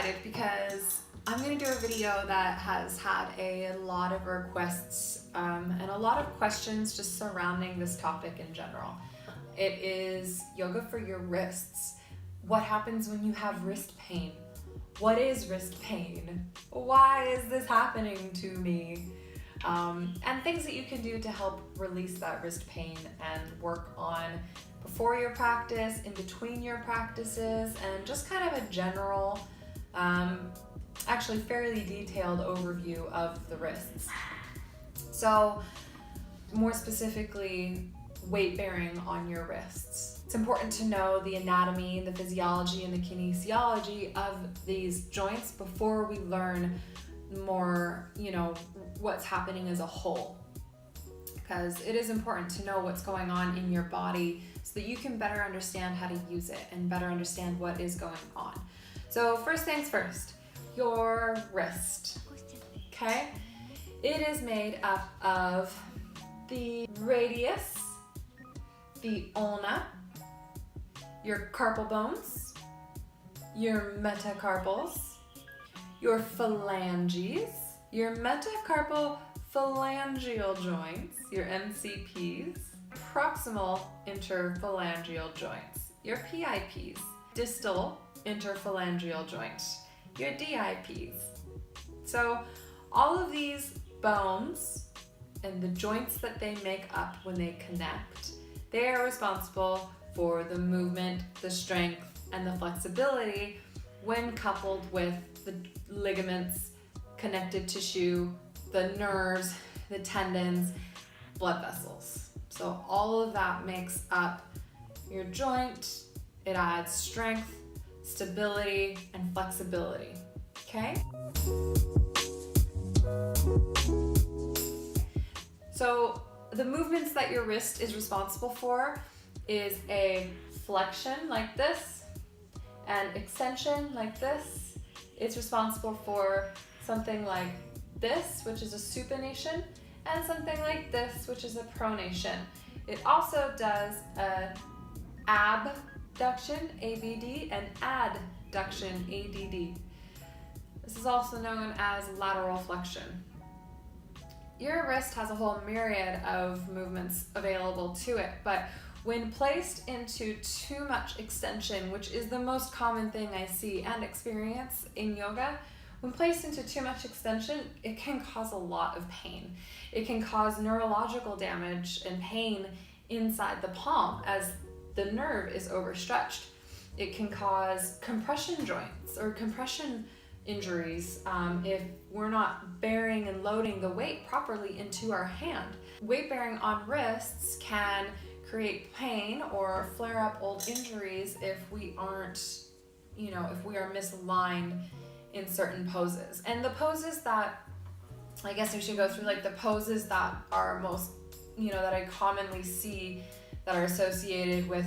excited because I'm going to do a video that has had a lot of requests and a lot of questions just surrounding this topic in general. It is yoga for your wrists. What happens when you have wrist pain? What is wrist pain? Why is this happening to me? And things that you can do to help release that wrist pain and work on before your practice, in between your practices, and just kind of a general, actually fairly detailed overview of the wrists. So more specifically, weight bearing on your wrists. It's important to know the anatomy, the physiology, and the kinesiology of these joints before we learn more, what's happening as a whole. Because it is important to know what's going on in your body so that you can better understand how to use it and better understand what is going on. So first things first, your wrist, okay? It is made up of the radius, the ulna, your carpal bones, your metacarpals, your phalanges, your metacarpal phalangeal joints, your MCPs, proximal interphalangeal joints, your PIPs, distal interphalangeal joint, your DIPs. So all of these bones and the joints that they make up when they connect, they are responsible for the movement, the strength, and the flexibility when coupled with the ligaments, connective tissue, the nerves, the tendons, blood vessels. So all of that makes up your joint. It adds strength, stability, and flexibility, okay? So the movements that your wrist is responsible for is a flexion like this and extension like this. It's responsible for something like this, which is a supination, and something like this, which is a pronation. It also does a abduction, ABD, and adduction, ADD. This is also known as lateral flexion. Your wrist has a whole myriad of movements available to it, but when placed into too much extension, which is the most common thing I see and experience in yoga, when placed into too much extension, it can cause a lot of pain. It can cause neurological damage and pain inside the palm as the nerve is overstretched. It can cause compression joints or compression injuries if we're not bearing and loading the weight properly into our hand. Weight bearing on wrists can create pain or flare up old injuries if we aren't, if we are misaligned in certain poses. And the poses that, I guess we should go through, like the poses that are most, that I commonly see that are associated with,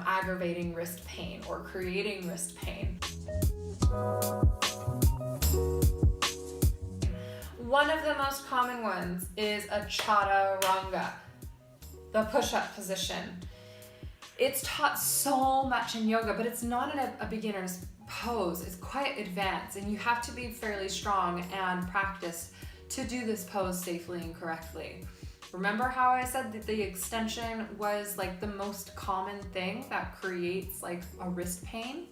aggravating wrist pain or creating wrist pain. One of the most common ones is a chaturanga, the push-up position. It's taught so much in yoga, but it's not in a beginner's pose. It's quite advanced, and you have to be fairly strong and practiced to do this pose safely and correctly. Remember how I said that the extension was like the most common thing that creates like a wrist pain?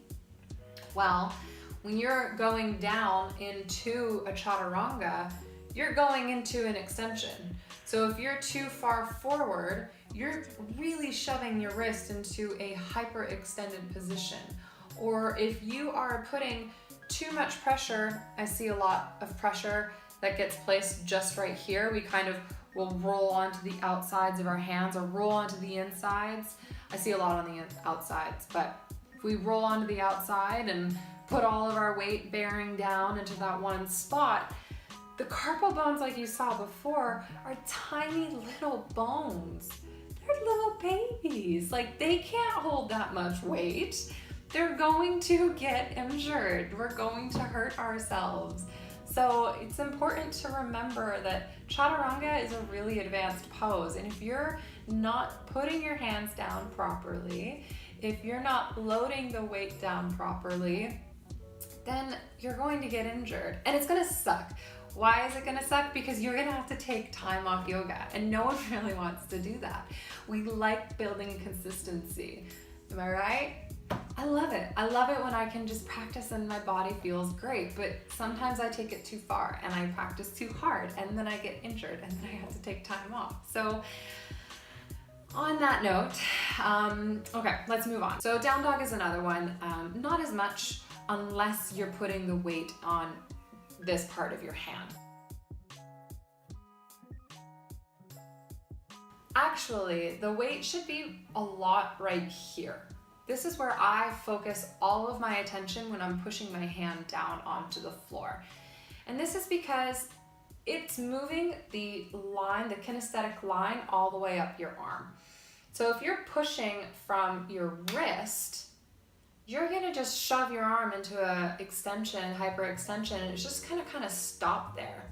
Well, when you're going down into a chaturanga, you're going into an extension. So if you're too far forward, you're really shoving your wrist into a hyperextended position. Or if you are putting too much pressure, I see a lot of pressure that gets placed just right here. We kind of will roll onto the outsides of our hands or roll onto the insides. I see a lot on the outsides, but if we roll onto the outside and put all of our weight bearing down into that one spot, the carpal bones, like you saw before, are tiny little bones. They're little babies. Like, they can't hold that much weight. They're going to get injured. We're going to hurt ourselves. So it's important to remember that chaturanga is a really advanced pose. And if you're not putting your hands down properly, if you're not loading the weight down properly, then you're going to get injured and it's gonna suck. Why is it gonna suck? Because you're gonna have to take time off yoga, and no one really wants to do that. We like building consistency. Am I right? I love it. I love it when I can just practice and my body feels great, but sometimes I take it too far and I practice too hard and then I get injured and then I have to take time off. So on that note, okay, let's move on. So down dog is another one. Not as much unless you're putting the weight on this part of your hand. Actually, the weight should be a lot right here. This is where I focus all of my attention when I'm pushing my hand down onto the floor. And this is because it's moving the line, the kinesthetic line, all the way up your arm. So if you're pushing from your wrist, you're gonna just shove your arm into a extension, hyperextension, and it's just gonna kind of stop there.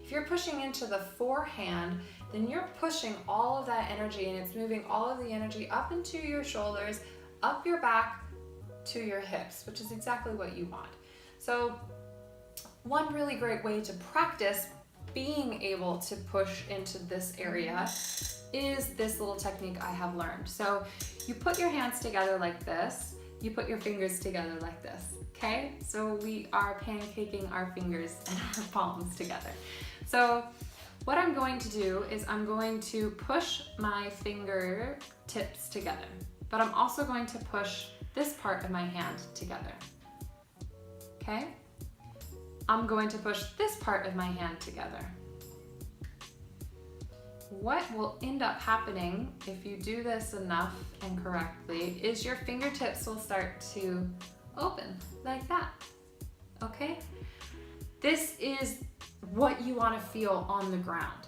If you're pushing into the forehand, then you're pushing all of that energy and it's moving all of the energy up into your shoulders, up your back to your hips, which is exactly what you want. So one really great way to practice being able to push into this area is this little technique I have learned. So you put your hands together like this, you put your fingers together like this, okay? So we are pancaking our fingers and our palms together. So what I'm going to do is I'm going to push my fingertips together, but I'm also going to push this part of my hand together, okay? I'm going to push this part of my hand together. What will end up happening if you do this enough and correctly is your fingertips will start to open like that, okay? This is what you want to feel on the ground.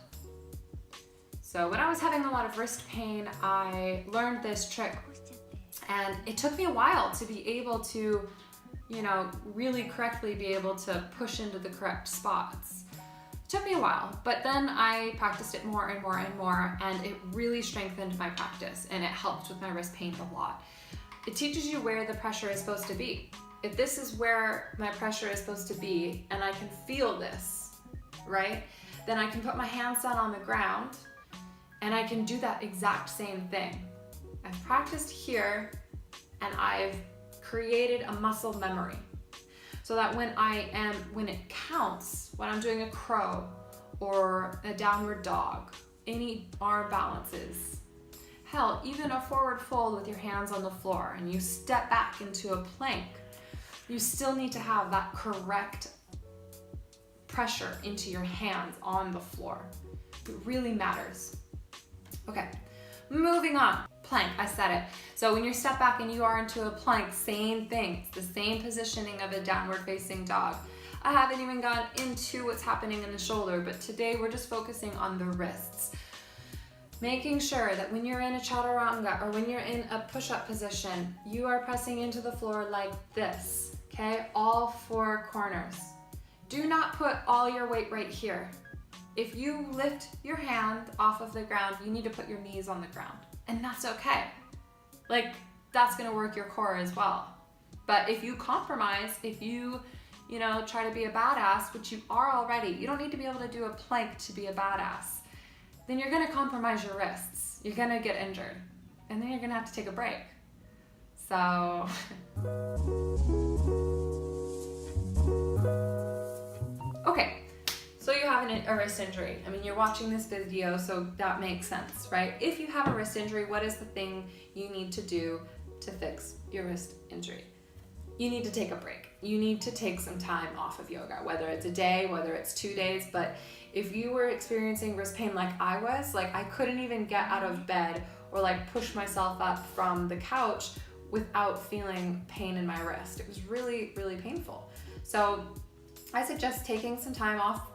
So when I was having a lot of wrist pain, I learned this trick, and it took me a while to be able to, really correctly be able to push into the correct spots. It took me a while, but then I practiced it more and more and more, and it really strengthened my practice, and it helped with my wrist pain a lot. It teaches you where the pressure is supposed to be. If this is where my pressure is supposed to be, and I can feel this, right? Then I can put my hands down on the ground, and I can do that exact same thing. I've practiced here, and I've created a muscle memory so that when it counts, when I'm doing a crow or a downward dog, any arm balances, hell, even a forward fold with your hands on the floor and you step back into a plank, you still need to have that correct pressure into your hands on the floor. It really matters. Okay, moving on. Plank, I said it. So when you step back and you are into a plank, same thing. It's the same positioning of a downward facing dog. I haven't even gone into what's happening in the shoulder, but today we're just focusing on the wrists. Making sure that when you're in a chaturanga or when you're in a push-up position, you are pressing into the floor like this, okay? All four corners. Do not put all your weight right here. If you lift your hand off of the ground, you need to put your knees on the ground. And that's okay. That's gonna work your core as well. But if you compromise, if you try to be a badass, which you are already, you don't need to be able to do a plank to be a badass, then you're gonna compromise your wrists. You're gonna get injured. And then you're gonna have to take a break. So, okay. So you have a wrist injury. I mean, you're watching this video, so that makes sense, right? If you have a wrist injury, what is the thing you need to do to fix your wrist injury? You need to take a break. You need to take some time off of yoga, whether it's a day, whether it's 2 days. But if you were experiencing wrist pain like I was, I couldn't even get out of bed or push myself up from the couch without feeling pain in my wrist. It was really, really painful. So I suggest taking some time off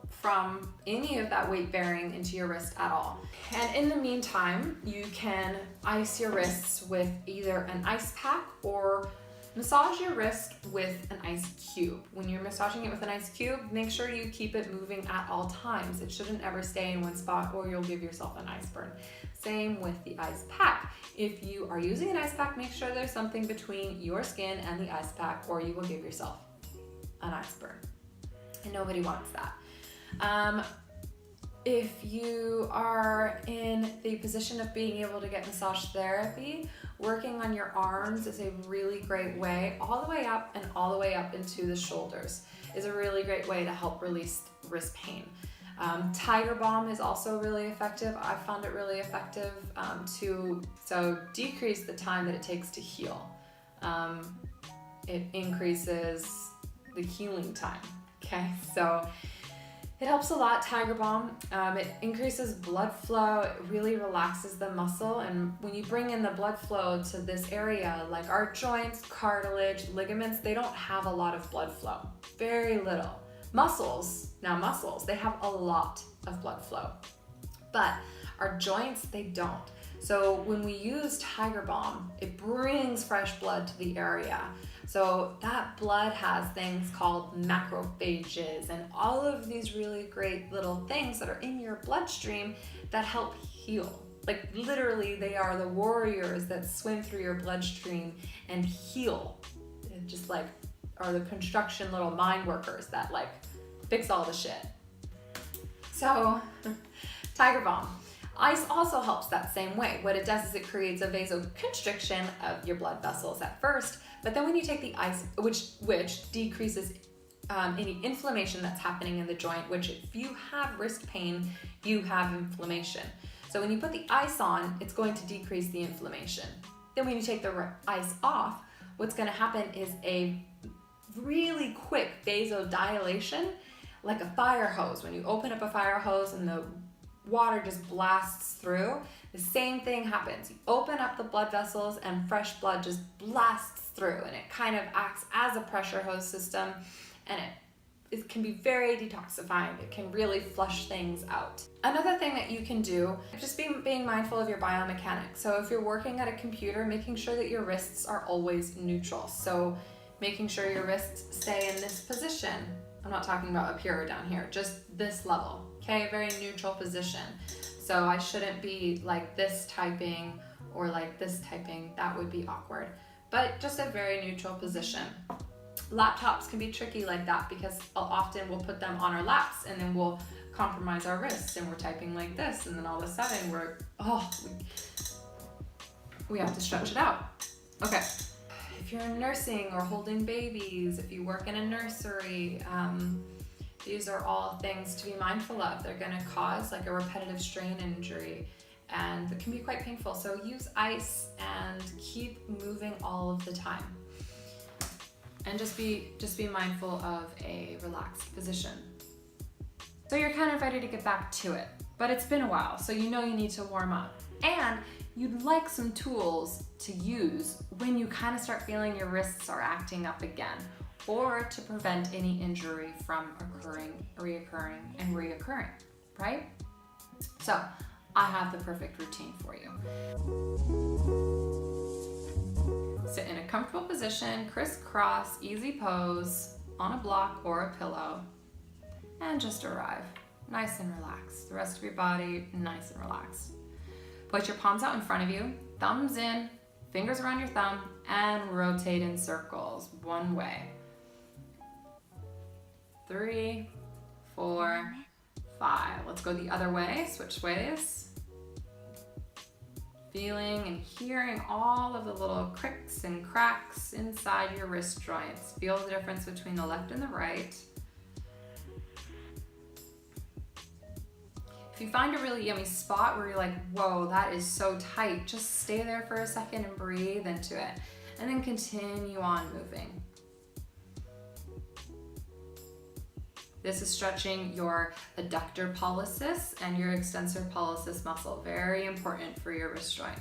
from any of that weight bearing into your wrist at all. And in the meantime, you can ice your wrists with either an ice pack or massage your wrist with an ice cube. When you're massaging it with an ice cube, make sure you keep it moving at all times. It shouldn't ever stay in one spot or you'll give yourself an ice burn. Same with the ice pack. If you are using an ice pack, make sure there's something between your skin and the ice pack or you will give yourself an ice burn, and nobody wants that. If you are in the position of being able to get massage therapy, working on your arms is a really great way, all the way up and all the way up into the shoulders, is a really great way to help release wrist pain. Tiger Balm is also really effective. I found it really effective to decrease the time that it takes to heal. It increases the healing time, okay? So it helps a lot, Tiger Balm. It increases blood flow, it really relaxes the muscle, and when you bring in the blood flow to this area, like our joints, cartilage, ligaments, they don't have a lot of blood flow, very little. Muscles, they have a lot of blood flow, but our joints, they don't. So when we use Tiger Balm, it brings fresh blood to the area. So that blood has things called macrophages and all of these really great little things that are in your bloodstream that help heal. Like literally, they are the warriors that swim through your bloodstream and heal. It just like are the construction little mine workers that like fix all the shit. So Tiger Balm. Ice also helps that same way. What it does is it creates a vasoconstriction of your blood vessels at first, but then when you take the ice, which decreases any inflammation that's happening in the joint, which if you have wrist pain, you have inflammation. So when you put the ice on, it's going to decrease the inflammation. Then when you take the ice off, what's gonna happen is a really quick vasodilation, like a fire hose. When you open up a fire hose and the water just blasts through, the same thing happens. You open up the blood vessels and fresh blood just blasts through, and it kind of acts as a pressure hose system, and it can be very detoxifying. It can really flush things out. Another thing that you can do, just being mindful of your biomechanics. So if you're working at a computer, making sure that your wrists are always neutral. So making sure your wrists stay in this position. I'm not talking about up here or down here, just this level, okay? A very neutral position. So I shouldn't be like this typing or like this typing, that would be awkward. But just a very neutral position. Laptops can be tricky like that because often we'll put them on our laps and then we'll compromise our wrists and we're typing like this, and then all of a sudden we have to stretch it out. Okay. If you're nursing or holding babies, if you work in a nursery, these are all things to be mindful of. They're gonna cause like a repetitive strain injury, and it can be quite painful. So use ice and keep moving all of the time. And just be mindful of a relaxed position. So you're kind of ready to get back to it, but it's been a while, so you know you need to warm up. And you'd like some tools to use when you kind of start feeling your wrists are acting up again, or to prevent any injury from reoccurring, right? So I have the perfect routine for you. Sit in a comfortable position, crisscross, easy pose, on a block or a pillow, and just arrive nice and relaxed. The rest of your body nice and relaxed. Put your palms out in front of you, thumbs in, fingers around your thumb, and rotate in circles one way. 3, 4, 5. Let's go the other way, switch ways. Feeling and hearing all of the little cricks and cracks inside your wrist joints. Feel the difference between the left and the right. If you find a really yummy spot where you're like, whoa, that is so tight, just stay there for a second and breathe into it, and then continue on moving. This is stretching your adductor pollicis and your extensor pollicis muscle. Very important for your wrist joint.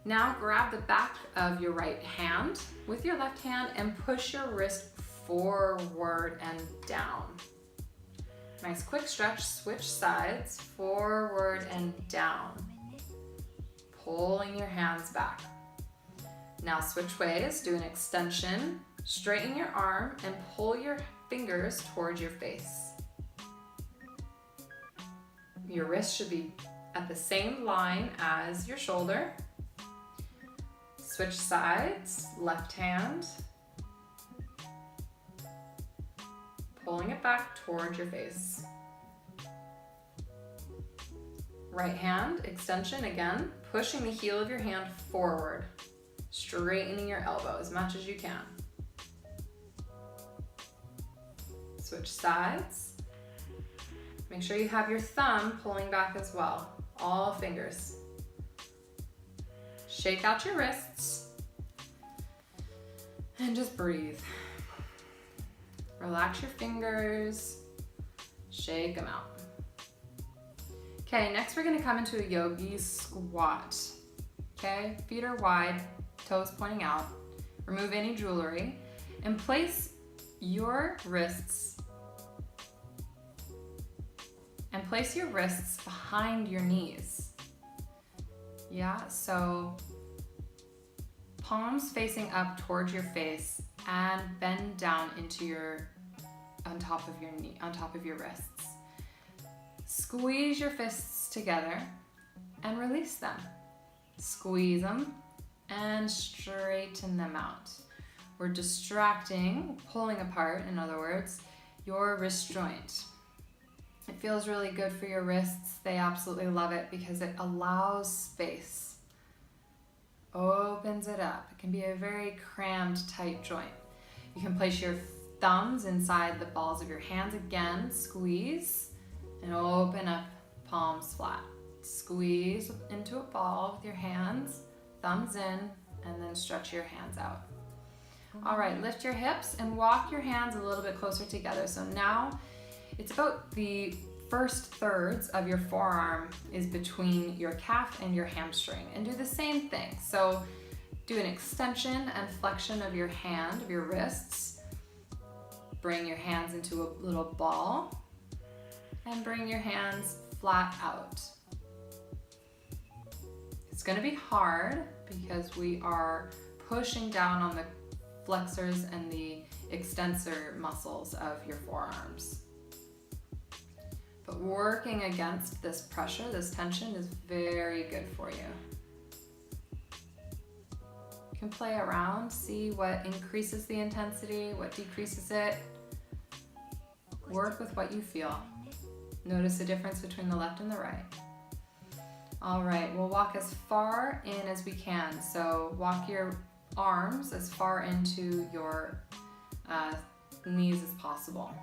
Now grab the back of your right hand with your left hand and push your wrist forward and down. Nice quick stretch, switch sides, forward and down. Pulling your hands back. Now switch ways, do an extension, straighten your arm and pull your fingers towards your face. Your wrist should be at the same line as your shoulder. Switch sides, left hand, pulling it back towards your face. Right hand extension again, pushing the heel of your hand forward, straightening your elbow as much as you can. Switch sides. Make sure you have your thumb pulling back as well, all fingers. Shake out your wrists and just breathe. Relax your fingers, shake them out. Okay, next we're gonna come into a yogi squat. Okay, feet are wide, toes pointing out. Remove any jewelry and place your wrists behind your knees. Yeah, so palms facing up towards your face and bend down into on top of your wrists. Squeeze your fists together and release them. Squeeze them and straighten them out. We're distracting, pulling apart, in other words, your wrist joint. It feels really good for your wrists. They absolutely love it because it allows space, opens it up. It can be a very crammed, tight joint. You can place your thumbs inside the balls of your hands again, squeeze, and open up, palms flat. Squeeze into a ball with your hands, thumbs in, and then stretch your hands out. All right, lift your hips and walk your hands a little bit closer together. So now it's about the first thirds of your forearm is between your calf and your hamstring, and do the same thing. So do an extension and flexion of your hand, of your wrists. Bring your hands into a little ball and bring your hands flat out. It's going to be hard because we are pushing down on the flexors and the extensor muscles of your forearms. But working against this pressure, this tension, is very good for you. You can play around, see what increases the intensity, what decreases it. Work with what you feel. Notice the difference between the left and the right. All right, we'll walk as far in as we can. So walk your arms as far into your knees as possible.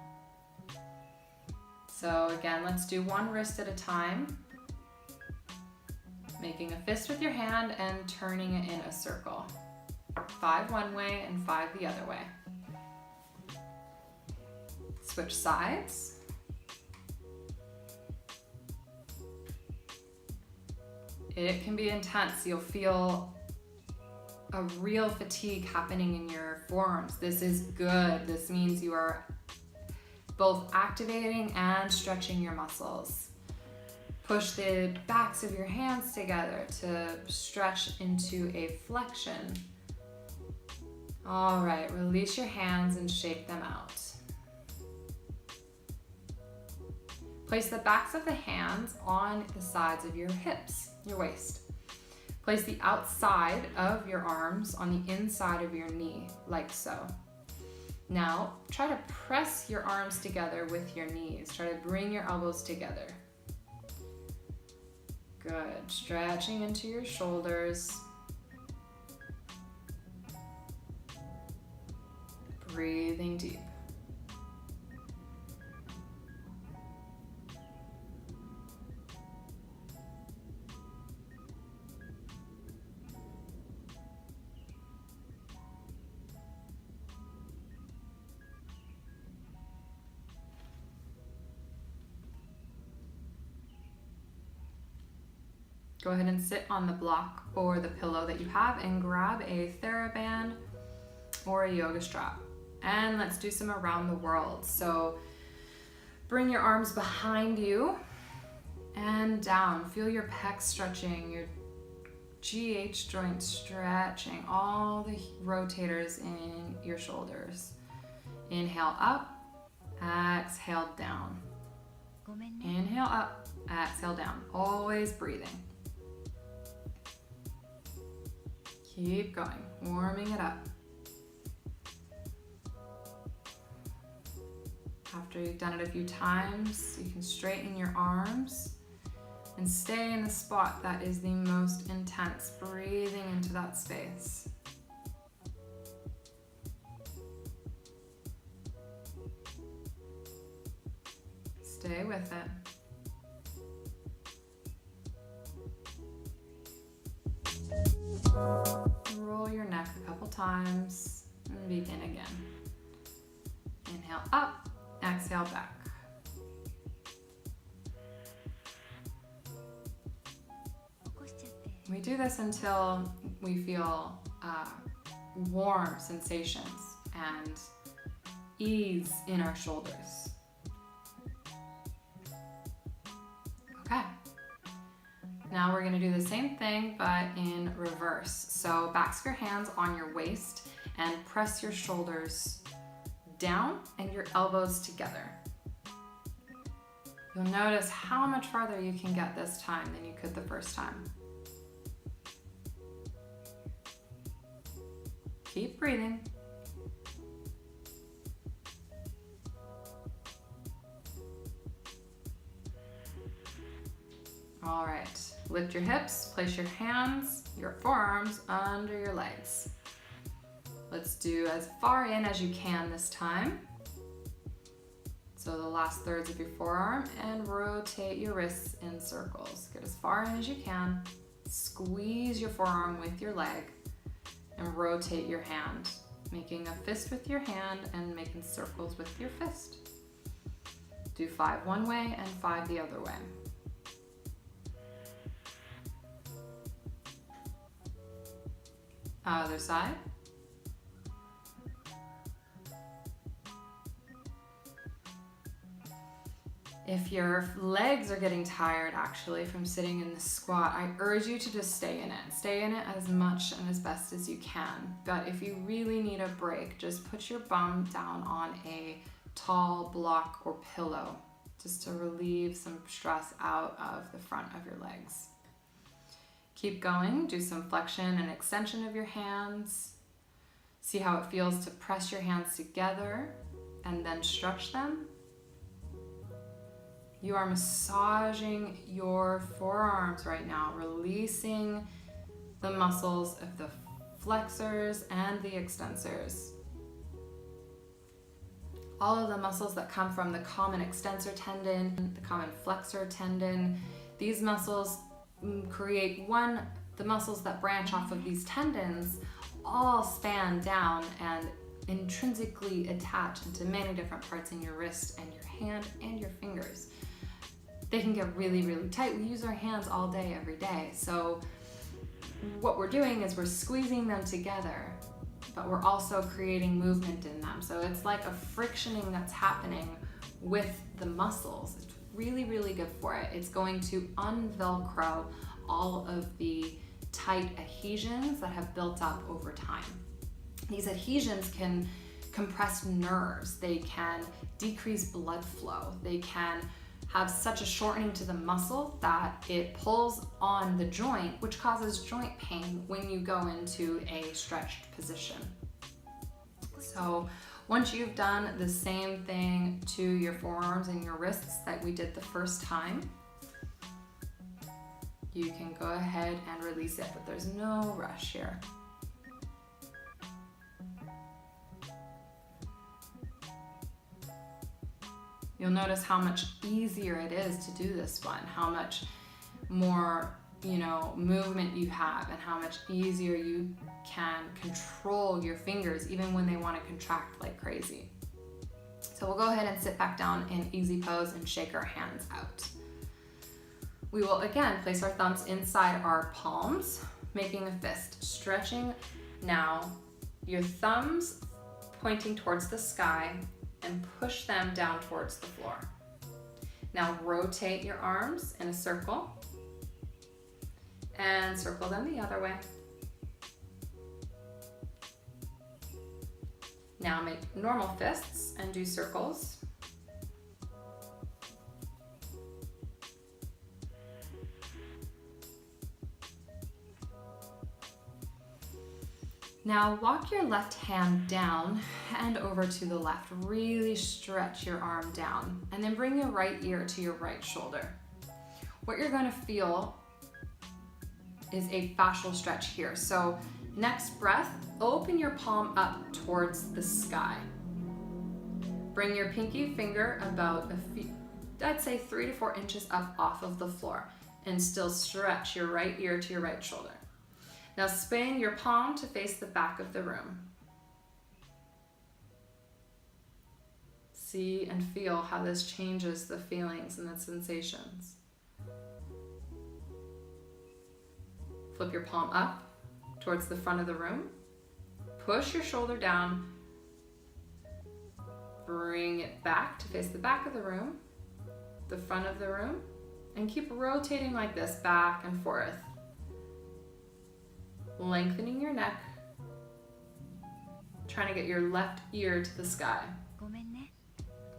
So again, let's do one wrist at a time. Making a fist with your hand and turning it in a circle. 5 one way and 5 the other way. Switch sides. It can be intense. You'll feel a real fatigue happening in your forearms. This is good. This means you are both activating and stretching your muscles. Push the backs of your hands together to stretch into a flexion. All right, release your hands and shake them out. Place the backs of the hands on the sides of your hips, your waist. Place the outside of your arms on the inside of your knee, like so. Now, try to press your arms together with your knees. Try to bring your elbows together. Good. Stretching into your shoulders. Breathing deep. Go ahead and sit on the block or the pillow that you have and grab a TheraBand or a yoga strap. And let's do some around the world. So bring your arms behind you and down. Feel your pecs stretching, your GH joint stretching, all the rotators in your shoulders. Inhale up, exhale down. Inhale up, exhale down. Always breathing. Keep going, warming it up. After you've done it a few times, you can straighten your arms and stay in the spot that is the most intense, breathing into that space. Stay with it. Roll your neck a couple times and begin again. Inhale up, exhale back. We do this until we feel warm sensations and ease in our shoulders. Okay. Now we're gonna do the same thing, but in reverse. So bask your hands on your waist and press your shoulders down and your elbows together. You'll notice how much farther you can get this time than you could the first time. Keep breathing. All right, lift your hips, place your hands, your forearms under your legs. Let's do as far in as you can this time. So the last thirds of your forearm, and rotate your wrists in circles. Get as far in as you can. Squeeze your forearm with your leg and rotate your hand, making a fist with your hand and making circles with your fist. Do 5 one way and 5 the other way. Other side. If your legs are getting tired actually from sitting in the squat, I urge you to just stay in it. Stay in it as much and as best as you can. But if you really need a break, just put your bum down on a tall block or pillow just to relieve some stress out of the front of your legs. Keep going, do some flexion and extension of your hands. See how it feels to press your hands together and then stretch them. You are massaging your forearms right now, releasing the muscles of the flexors and the extensors. All of the muscles that come from the common extensor tendon, the common flexor tendon, these muscles create the muscles that branch off of these tendons all span down and intrinsically attach into many different parts in your wrist and your hand and your fingers. They can get really, really tight. We use our hands all day, every day. So what we're doing is we're squeezing them together, but we're also creating movement in them. So it's like a frictioning that's happening with the muscles. It's really, really good for it. It's going to unvelcro all of the tight adhesions that have built up over time. These adhesions can compress nerves. They can decrease blood flow. They can have such a shortening to the muscle that it pulls on the joint, which causes joint pain when you go into a stretched position. So once you've done the same thing to your forearms and your wrists that we did the first time, you can go ahead and release it, but there's no rush here. You'll notice how much easier it is to do this one, how much more, movement you have, and how much easier you can control your fingers even when they want to contract like crazy. So we'll go ahead and sit back down in easy pose and shake our hands out. We will again place our thumbs inside our palms, making a fist, stretching now your thumbs pointing towards the sky and push them down towards the floor. Now rotate your arms in a circle and circle them the other way. Now make normal fists and do circles. Now walk your left hand down and over to the left. Really stretch your arm down and then bring your right ear to your right shoulder. What you're gonna feel is a fascial stretch here. So next breath, open your palm up towards the sky. Bring your pinky finger about I'd say 3 to 4 inches up off of the floor, and still stretch your right ear to your right shoulder. Now spin your palm to face the back of the room. See and feel how this changes the feelings and the sensations. Flip your palm up towards the front of the room. Push your shoulder down. Bring it back to face the back of the room, the front of the room, and keep rotating like this back and forth. Lengthening your neck, trying to get your left ear to the sky.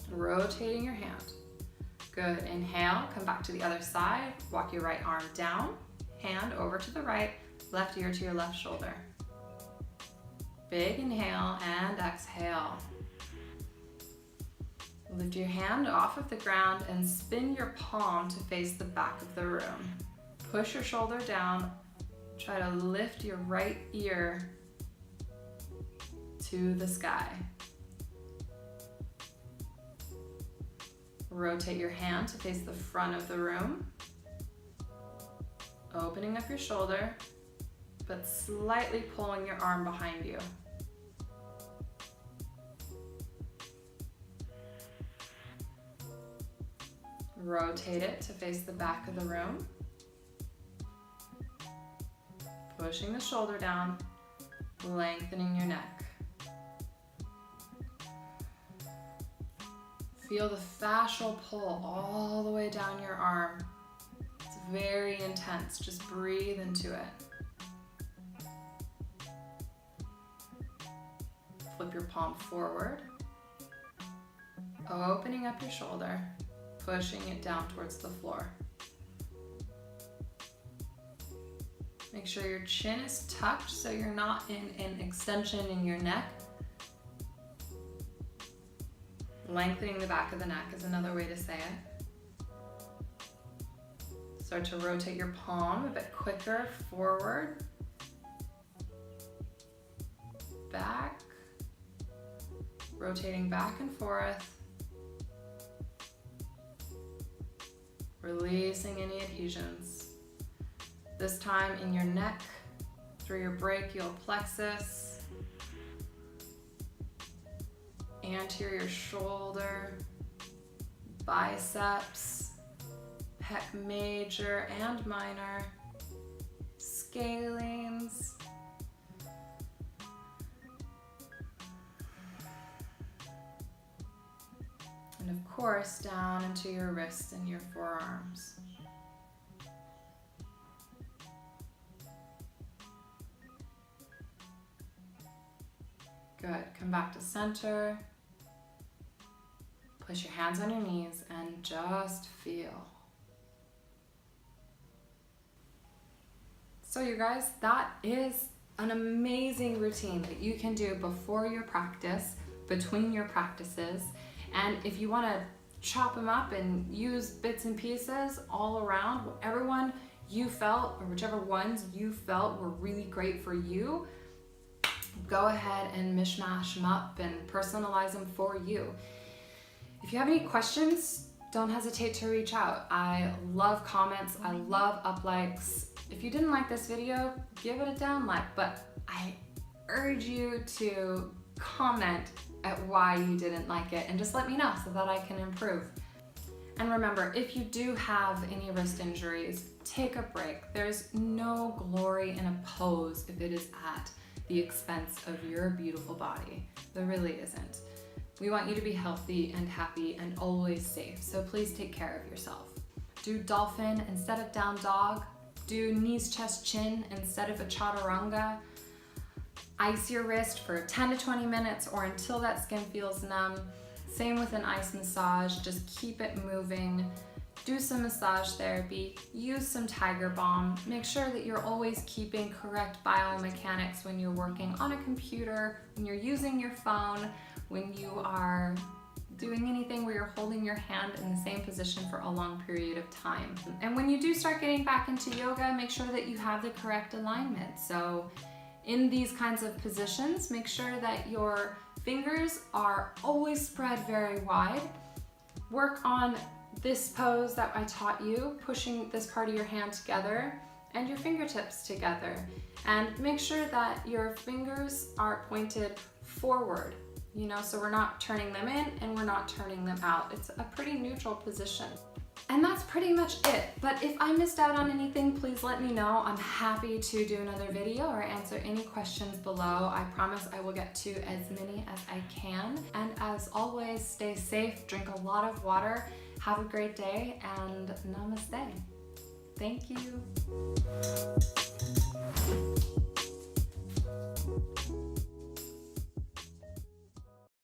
Rotating your hand. Good, inhale, come back to the other side, walk your right arm down, hand over to the right, left ear to your left shoulder. Big inhale and exhale. Lift your hand off of the ground and spin your palm to face the back of the room. Push your shoulder down. Try to lift your right ear to the sky. Rotate your hand to face the front of the room. Opening up your shoulder, but slightly pulling your arm behind you. Rotate it to face the back of the room. Pushing the shoulder down, lengthening your neck. Feel the fascial pull all the way down your arm. It's very intense. Just breathe into it. Flip your palm forward, opening up your shoulder, pushing it down towards the floor. Make sure your chin is tucked so you're not in an extension in your neck. Lengthening the back of the neck is another way to say it. Start to rotate your palm a bit quicker, forward, back, rotating back and forth, releasing any adhesions. This time in your neck, through your brachial plexus, anterior shoulder, biceps, pec major and minor, scalenes, and of course down into your wrists and your forearms. Good, come back to center. Place your hands on your knees and just feel. So you guys, that is an amazing routine that you can do before your practice, between your practices. And if you want to chop them up and use bits and pieces all around, whatever one you felt or whichever ones you felt were really great for you, go ahead and mishmash them up and personalize them for you. If you have any questions, don't hesitate to reach out. I love comments, I love up likes. If you didn't like this video, give it a down like, but I urge you to comment at why you didn't like it and just let me know so that I can improve. And remember, if you do have any wrist injuries, take a break. There's no glory in a pose if it is at the expense of your beautiful body. There really isn't. We want you to be healthy and happy and always safe, so please take care of yourself. Do dolphin instead of down dog. Do knees, chest, chin instead of a chaturanga. Ice your wrist for 10 to 20 minutes or until that skin feels numb. Same with an ice massage, just keep it moving. do some massage therapy, use some Tiger Balm. Make sure that you're always keeping correct biomechanics when you're working on a computer, when you're using your phone, when you are doing anything where you're holding your hand in the same position for a long period of time. And when you do start getting back into yoga, make sure that you have the correct alignment. So in these kinds of positions, make sure that your fingers are always spread very wide. Work on this pose that I taught you, pushing this part of your hand together and your fingertips together. And make sure that your fingers are pointed forward, so we're not turning them in and we're not turning them out. It's a pretty neutral position. And that's pretty much it. But if I missed out on anything, please let me know. I'm happy to do another video or answer any questions below. I promise I will get to as many as I can. And as always, stay safe, drink a lot of water, have a great day, and namaste. Thank you.